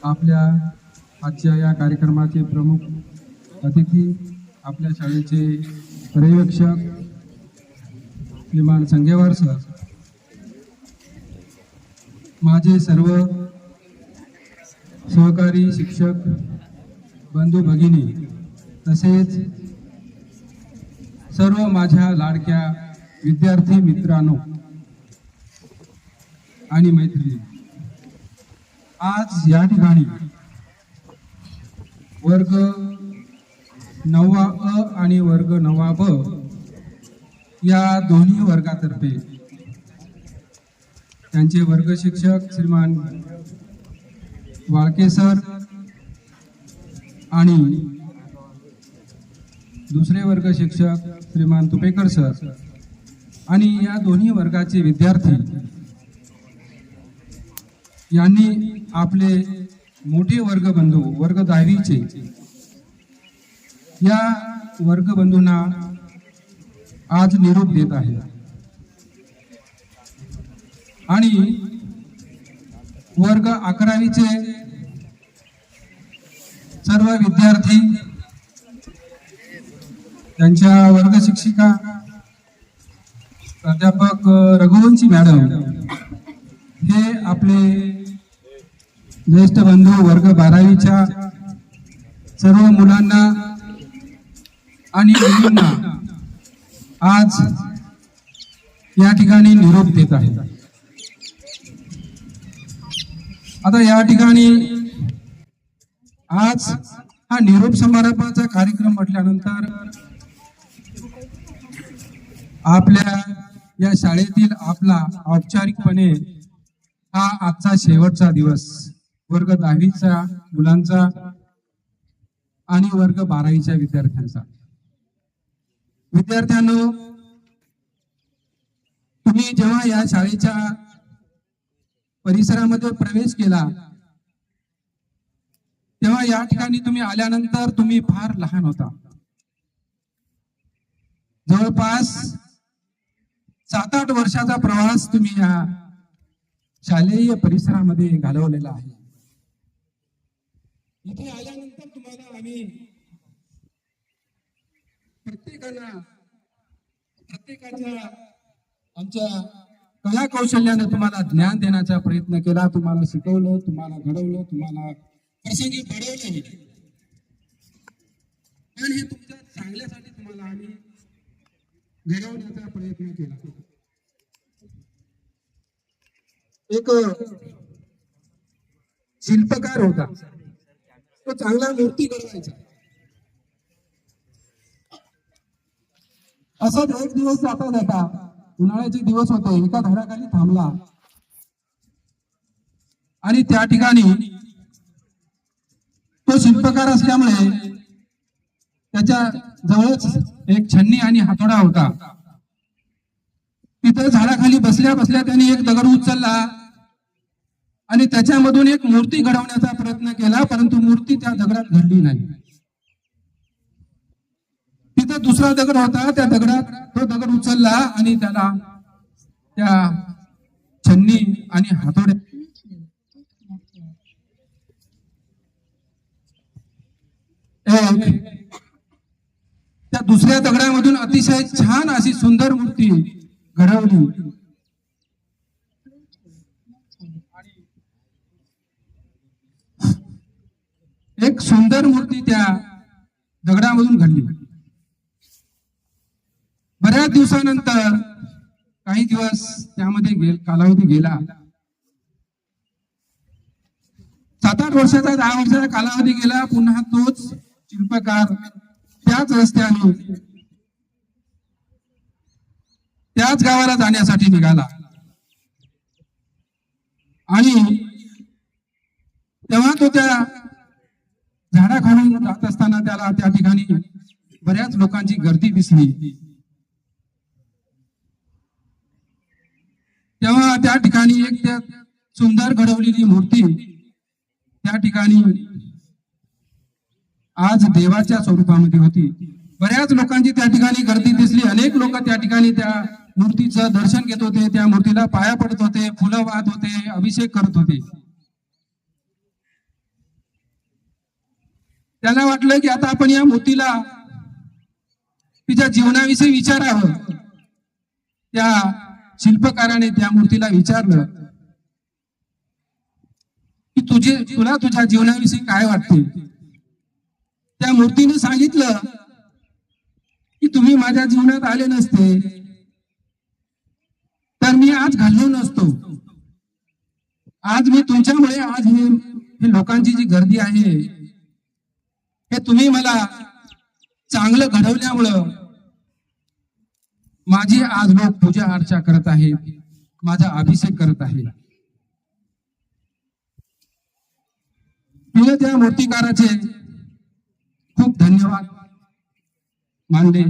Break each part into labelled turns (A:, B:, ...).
A: आपल्या आजच्या या कार्यक्रमाचे प्रमुख अतिथी आपल्या शाळेचे पर्यवेक्षक श्रीमान संगेवार सर, माझे सर्व सहकारी शिक्षक बंधू भगिनी, तसेच सर्व माझ्या लाडक्या विद्यार्थी मित्रांनो आणि मैत्रिणी, आज या ठिकाणी वर्ग 9 अ आणि वर्ग 9 ब या दोन्ही वर्गातर्फे त्यांचे वर्ग शिक्षक श्रीमान वाळके सर आणि दुसरे वर्ग शिक्षक श्रीमान तुपेकर सर आणि या दोन्ही वर्गाचे विद्यार्थी यांनी आपले मोठे वर्गबंधू वर्ग 10वीचे या वर्गबंधूंना आज निरोप देत आहे आणि वर्ग 11वीचे सर्व विद्यार्थी, त्यांच्या वर्ग शिक्षिका प्राध्यापक रघुवंशी मॅडम, हे आपले ज्येष्ठ बंधू वर्ग 12वीच्या सर्व मुलांना आणि मुलींना आज या ठिकाणी निरोप देत आहेत. आता या ठिकाणी आज हा निरोप समारंभाचा कार्यक्रम म्हटल्यानंतर आपल्या या शाळेतील आपला औपचारिकपणे हा आजचा शेवटचा दिवस वर्ग 10वीच्या मुलांचा आणि वर्ग 12वीच्या विद्यार्थ्यांचा. विद्यार्थ्यांनो, तुम्ही जेव्हा या शाळेच्या परिसरामध्ये प्रवेश केला तेव्हा या ठिकाणी तुम्ही आल्यानंतर तुम्ही फार लहान होता. जवळपास 7-8 वर्षाचा प्रवास तुम्ही या शालेय परिसरामध्ये घालवलेला आहे. इथे आल्यानंतर तुम्हाला आम्ही प्रत्येकाच्या आमच्या कला कौशल्याने तुम्हाला ज्ञान देण्याचा प्रयत्न केला, तुम्हाला शिकवलं, तुम्हाला घडवलं, तुम्हाला प्रसंगी घडवलं आणि हे तुमच्या चांगल्यासाठी तुम्हाला आम्ही घडवण्याचा प्रयत्न केला. एक शिल्पकार होता, तो चांगला मूर्ती बनवायचा. असंच एक दिवस जाता जाता, उन्हाळ्याचे दिवस होते, एका झाडाखाली थांबला आणि त्या ठिकाणी तो शिल्पकार असल्यामुळे त्याच्या जवळच एक छन्नी आणि हातोडा होता. तिथे झाडाखाली बसल्या बसल्या त्यांनी एक दगड उचलला आणि त्याच्यामधून एक मूर्ती घडवण्याचा प्रयत्न केला, परंतु मूर्ती त्या दगडात घडली नाही. तिथं दुसरा दगड होता, त्या दगडात तो दगड उचलला आणि त्याला त्या छन्नी आणि हातोड्या त्या दुसऱ्या दगडामधून अतिशय छान अशी सुंदर मूर्ती घडवली. एक सुंदर मूर्ती त्या दगडामधून घडली. बऱ्याच दिवसानंतर, काही दिवस त्यामध्ये कालावधी गेला, 7-8 वर्षाचा 10 वर्षाचा कालावधी गेला. पुन्हा तोच शिल्पकार त्याच रस्त्याने त्याच गावाला जाण्यासाठी निघाला आणि तेव्हा तो त्या झाडाखालून जात असताना त्याला त्या ठिकाणी बऱ्याच लोकांची गर्दी दिसली. तेव्हा त्या ठिकाणी एक त्या सुंदर घडवलेली मूर्ती त्या ठिकाणी आज देवाच्या स्वरूपामध्ये होती. बऱ्याच लोकांची त्या ठिकाणी गर्दी दिसली. अनेक लोक त्या ठिकाणी त्या मूर्तीचं दर्शन घेत होते, त्या मूर्तीला पाया पडत होते, फुलं वाहत होते, अभिषेक करत होते. त्याला वाटलं की आता आपण या मूर्तीला तिच्या जीवनाविषयी विचारावं. त्या शिल्पकाराने त्या मूर्तीला विचारलं की तुला तुझ्या जीवनाविषयी काय वाटते. त्या मूर्तीने सांगितलं की तुम्ही माझ्या जीवनात आले नसते तर मी आज घाललो नसतो. आज मी तुमच्यामुळे, आज हे लोकांची जी गर्दी आहे, हे तुम्ही मला चांगलं घडवल्यामुळं माझी आज लोक पूजा अर्चा करत आहेत, माझा अभिषेक करत आहेत. तिने त्या मूर्तिकाराचे खूप धन्यवाद मानले.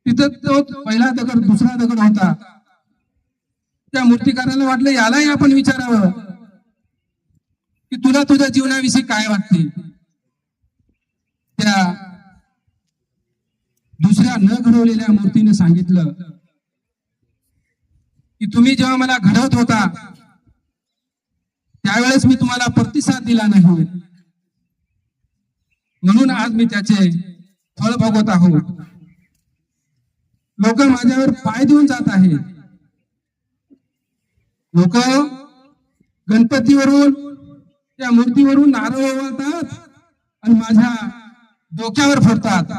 A: तिथं तो पहिला दगड, दुसरा दगड होता. त्या मूर्तिकाराला वाटलं यालाही आपण विचारावं की तुला तुझ्या जीवनाविषयी काय वाटते. त्या दुसऱ्या न घडवलेल्या मूर्तीने सांगितलं की तुम्ही जेव्हा मला घडवत होता त्यावेळेस मी तुम्हाला प्रतिसाद दिला नाही, म्हणून आज मी त्याचे फळ भोगत आहोत. लोक माझ्यावर पाय देऊन जात आहेत. लोक गणपतीवरून, त्या मूर्तीवरून नारळ ओवाळतात आणि माझ्या डोक्यावर फोडतात.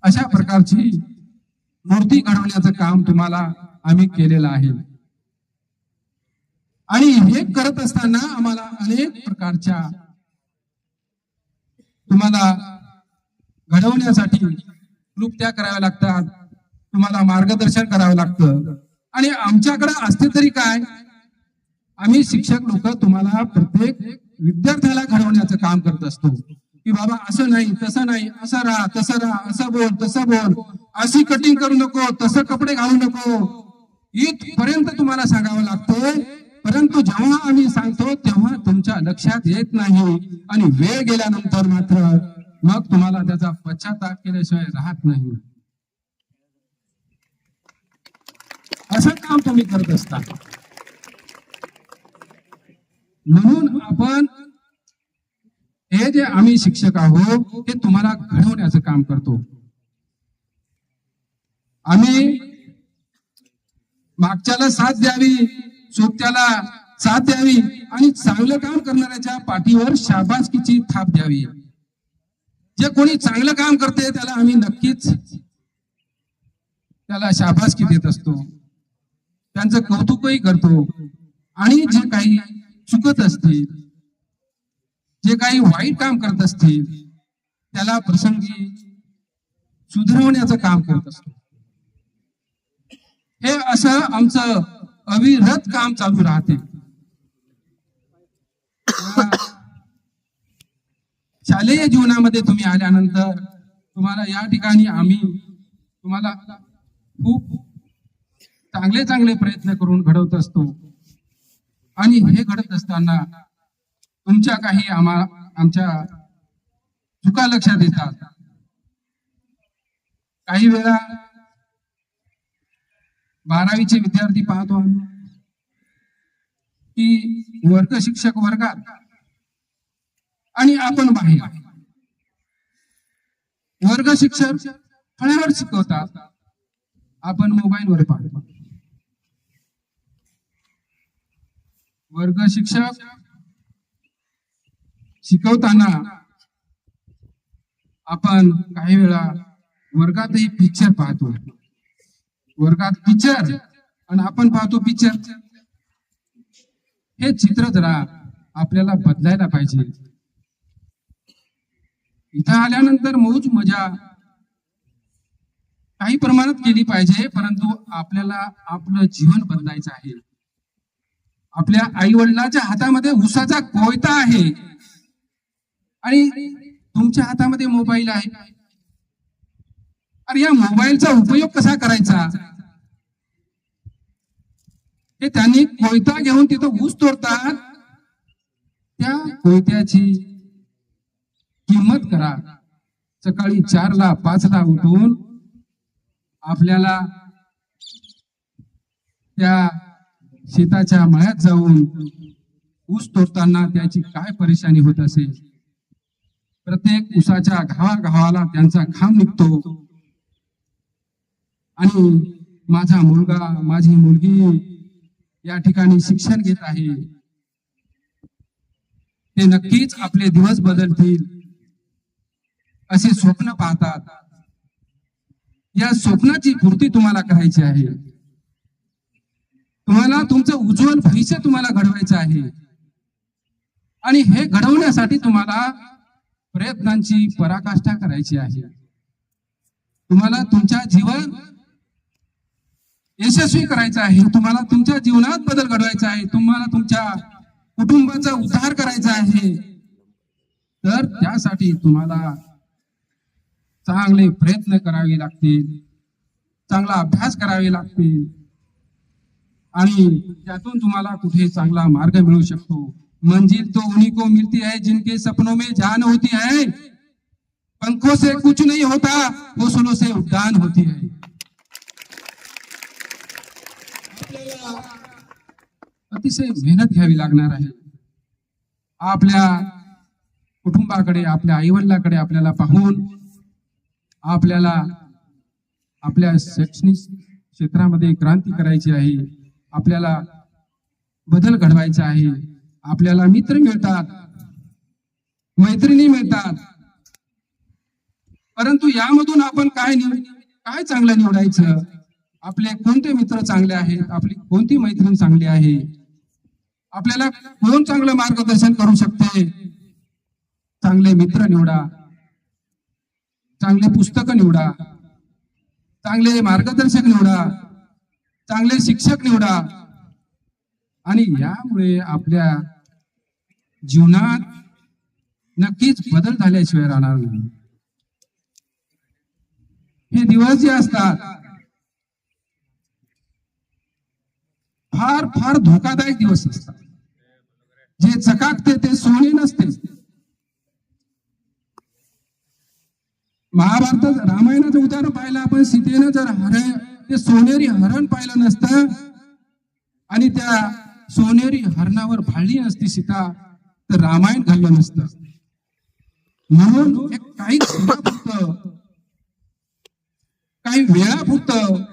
A: अशा प्रकारची मूर्ती घडवण्याचं काम तुम्हाला आम्ही केलेलं आहे. आणि हे करत असताना आम्हाला अनेक प्रकारच्या तुम्हाला घडवण्यासाठी कृत्या कराव्या लागतात, तुम्हाला मार्गदर्शन करावं लागतं. आणि आमच्याकडे असते तरी काय, आम्ही शिक्षक लोक तुम्हाला प्रत्येक विद्यार्थ्याला घडवण्याचं काम करत असतो की बाबा असं नाही, तसं नाही, असं राहा, तसं राहा, असं बोल, तसं बोल, अशी कटिंग करू नको, तसं कपडे घालू नको, इथपर्यंत तुम्हाला सांगावं लागतं. परंतु जेव्हा आम्ही सांगतो तेव्हा तुमच्या लक्षात येत नाही आणि वेळ गेल्यानंतर मात्र मग तुम्हाला त्याचा पश्चाताप केल्याशिवाय राहत नाही. असं काम तुम्ही करत असता. म्हणून आपण हे जे आम्ही शिक्षक आहोत हे तुम्हाला घडवण्याचं काम करतो. आम्ही मागच्याला साथ द्यावी, सोबत्याला साथ द्यावी आणि चांगलं काम करणाऱ्याच्या पाठीवर शाबासकीची थाप द्यावी. जे कोणी चांगलं काम करते त्याला आम्ही नक्कीच त्याला शाबासकी देत असतो, त्यांचं कौतुकही करतो. आणि जे काही चुकत असतील, जे काही वाईट काम करत असतील त्याला प्रसंगी सुधारवण्याचं काम करत असतो. हे असं आमचं अविरत काम चालू राहते. शालेय जीवनामध्ये तुम्ही आल्यानंतर तुम्हाला या ठिकाणी आम्ही तुम्हाला खूप चांगले चांगले प्रयत्न करून घडवत असतो. आणि हे घडत असताना तुमच्या काही आमच्या चुका लक्षात येतात. काही वेळा 12वीचे विद्यार्थी पाहतो आम्ही की वर्ग शिक्षक वर्गात आणि आपण बाहेर. वर्ग शिक्षक फळ्यावर शिकवतात, आपण मोबाईलवर पाहतो. वर्ग शिक्षक शिकवताना आपण काही वेळा वर्गातही पिक्चर पाहतो. वर्गात पिक्चर आणि आपण पाहतो पिक्चर. हे चित्र जरा आपल्याला बदलायला पाहिजे. इथं आल्यानंतर मौज मजा काही प्रमाणात केली पाहिजे, परंतु आपल्याला आपलं जीवन बदलायचं आहे. आपल्या आई वडिलांच्या हातामध्ये उसाचा कोयता आहे आणि तुमच्या हातामध्ये मोबाईल आहे. अरे या मोबाईलचा उपयोग कसा करायचा हे त्यांनी कोयता घेऊन तिथं ऊस तोडतात. त्या कोयत्याची किंमत करा. सकाळी 4ला 5ला उठून आपल्याला त्या शेताच्या मळ्यात जाऊन ऊस तोडताना त्याची काय परेशानी होत असेल. प्रत्येक ऊसाच्या गावागावाला त्यांचा घाम निघतो. आणि माझा मुलगा माझी मुलगी या ठिकाणी शिक्षण घेत आहे, ते नक्कीच आपले दिवस बदलतील असे स्वप्न पाहतात. या स्वप्नाची पूर्ती तुम्हाला करायची आहे. तुम्हाला तुमचं उज्ज्वल भविष्य तुम्हाला घडवायचं आहे. आणि हे घडवण्यासाठी तुम्हाला प्रयत्नांची पराकाष्ठा करायची आहे. तुम्हाला तुमच्या जीवन यशस्वी करायचं आहे. तुम्हाला तुमच्या जीवनात बदल घडवायचा आहे. तुम्हाला तुमच्या कुटुंबाचा उद्धार करायचा आहे. तर त्यासाठी तुम्हाला चांगले प्रयत्न करावे लागतील, चांगला अभ्यास करावे लागतील आणि त्यातून तुम्हाला कुठे चांगला मार्ग मिळू शकतो. मंजिल तो उन्हीं को मिलती है जिनके सपनों में जान होती है. पंखों से कुछ नहीं होता, हौसलों से उड़ान होती है. अतिशय मेहनत घ्यावी लागणार आहे. आपल्या कुटुंबाकडे, आपल्या आईवडिलांकडे आपल्याला पाहून आपल्याला आपल्या शैक्षणिक क्षेत्रामध्ये क्रांती करायची आहे. आपल्याला बदल घडवायचा आहे. आपल्याला मित्र मिळतात, मैत्रिणी मिळतात, परंतु यामधून आपण काय चांगलं निवडायचं. आपले कोणते मित्र चांगले आहेत, आपली कोणती मैत्रीण चांगली आहे, आपल्याला कोण चांगलं मार्गदर्शन करू शकते. चांगले मित्र निवडा, चांगले पुस्तकं निवडा, चांगले मार्गदर्शक निवडा, चांगले शिक्षक निवडा आणि यामुळे आपल्या जीवनात नक्कीच बदल झाल्याशिवाय राहणार नाही. हे दिवस जे असतात फार फार धोकादायक दिवस असतात. जे चकाकते ते सोने नसते. महाभारतात रामायणाचं उदाहरण पाहिलं आपण. सीतेनं जर ते सोनेरी हरण पाहिलं नसतं आणि त्या सोनेरी हरणावर भाळली नसती सीता, तर रामायण घडलं नसतं. म्हणून काही क्षणापुरतं, काही वेळापुरतं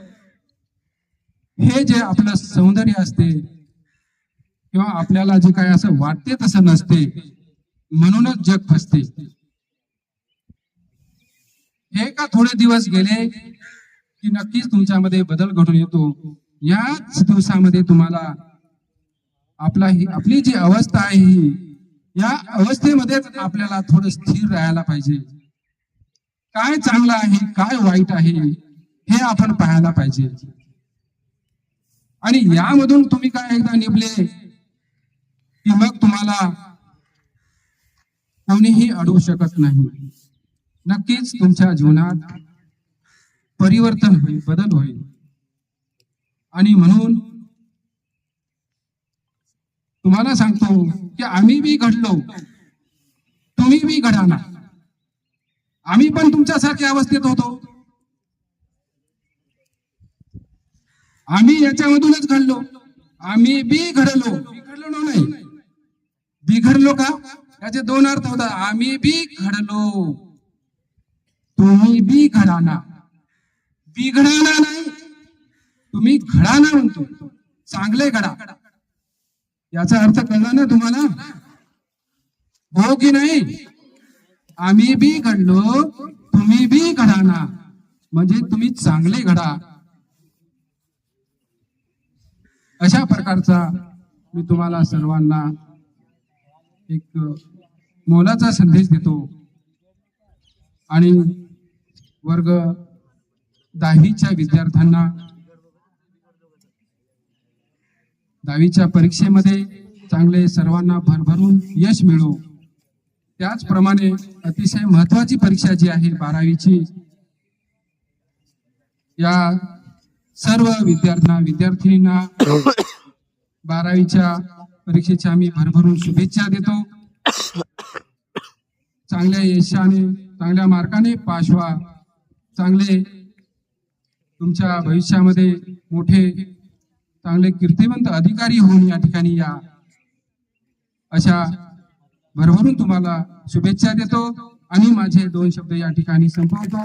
A: हे जे आपलं सौंदर्य असते किंवा आपल्याला जे काय असं वाटते तसं नसते, म्हणूनच जग फसते. हे का थोडे दिवस गेले की नक्कीच तुमच्यामध्ये बदल घडून येतो. याच दिवसामध्ये तुम्हाला आपली जी अवस्था आहे, या अवस्थेमध्येच आपल्याला थोडं स्थिर राहायला पाहिजे. काय चांगलं आहे, काय वाईट आहे, हे आपण पाहायला पाहिजे. आणि यामधून तुम्ही काय एकदा निभले की मग तुम्हाला कोणीही अडवू शकत नाही. नक्कीच तुमच्या जीवनात परिवर्तन होईल, बदल होईल. आणि म्हणून तुम्हाला सांगतो की आम्ही बी घडलो, तुम्ही बी घडा ना. आम्ही पण तुमच्यासारख्या अवस्थेत होतो. आम्ही याच्यामधूनच घडलो. आम्ही बी घडलो. बिघडलो नाही, बिघडलो का याचे दोन अर्थ होतात. आम्ही बी घडलो, तुम्ही बी घडाना. बिघडाना नाही, तुम्ही घडाना म्हणतो. चांगले घडा. याचा अर्थ कळला ना तुम्हाला? हो की नाही? आम्ही बी घडलो, तुम्ही बी घडाना, म्हणजे तुम्ही चांगले घडा. अशा प्रकारचा मी तुम्हाला सर्वांना एक मोलाचा संदेश देतो. आणि वर्ग 10वीच्या विद्यार्थ्यांना 10वीच्या परीक्षेमध्ये चांगले सर्वांना भरभरून यश मिळो. त्याचप्रमाणे अतिशय महत्वाची परीक्षा जी आहे 12वीची, या सर्व विद्यार्थ्यांना 12वीच्या परीक्षेच्या आम्ही भरभरून शुभेच्छा देतो. चांगल्या यशाने, चांगल्या मार्काने पास व्हा. चांगले तुमच्या भविष्यामध्ये मोठे चांगले कीर्तिवंत अधिकारी होऊन या ठिकाणी या. अशा भरभरून तुम्हाला शुभेच्छा देतो आणि माझे 2 शब्द या ठिकाणी संपवतो.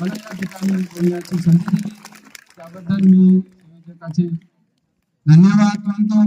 A: मला या ठिकाणी बोलण्याची संधी दिली त्याबद्दल मी संयोजकाचे धन्यवाद मानतो.